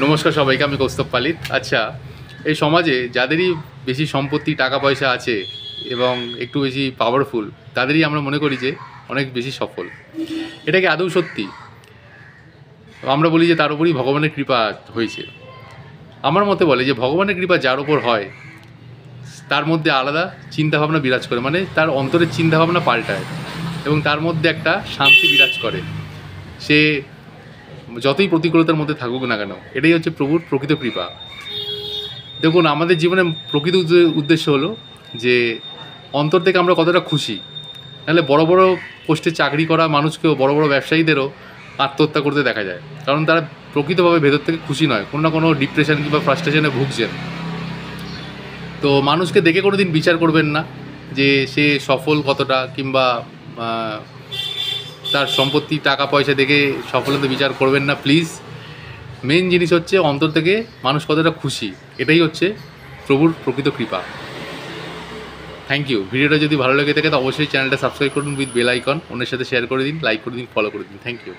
নমস্কার সবাইকে, আমি কৌস্তব পালিত। আচ্ছা, এই সমাজে যাদেরই বেশি সম্পত্তি, টাকা পয়সা আছে এবং একটু বেশি পাওয়ারফুল, তাদেরই আমরা মনে করি যে অনেক বেশি সফল। এটা কি আদৌ সত্যি? আমরা বলি যে তার উপরই ভগবানের কৃপা হয়েছে। আমার মতে বলে যে ভগবানের কৃপা যার উপর হয় তার মধ্যে আলাদা চিন্তাভাবনা বিরাজ করে, মানে তার অন্তরের চিন্তাভাবনা পাল্টায় এবং তার মধ্যে একটা শান্তি বিরাজ করে। সে যতই প্রতিকূলতার মধ্যে থাকুক না কেন, এটাই হচ্ছে প্রভুর প্রকৃত কৃপা। দেখুন, আমাদের জীবনে প্রকৃত উদ্দেশ্য হলো যে অন্তর থেকে আমরা কতটা খুশি। নাহলে বড় বড় পোস্টে চাকরি করা মানুষকেও, বড় বড় ব্যবসায়ীদেরও আত্মহত্যা করতে দেখা যায়, কারণ তারা প্রকৃতভাবে ভেতর থেকে খুশি নয়, কোনো না কোনো ডিপ্রেশন কিংবা ফ্রাস্ট্রেশনে ভুগছেন। তো মানুষকে দেখে কোনো দিন বিচার করবেন না যে সে সফল কতটা, কিংবা তার সম্পত্তি, টাকা পয়সা দেখে সফলতা বিচার করবেন না প্লিজ। মেন জিনিস হচ্ছে অন্তর থেকে মানুষ কতটা খুশি, এটাই হচ্ছে প্রভুর প্রকৃত কৃপা। Thank you. ভিডিওটা যদি ভালো লেগে থাকে তো অবশ্যই চ্যানেলটা সাবস্ক্রাইব করুন উইথ বেল আইকন, অন্যের সাথে শেয়ার করে দিন, লাইক করে দিন, ফলো করে দিন। Thank you.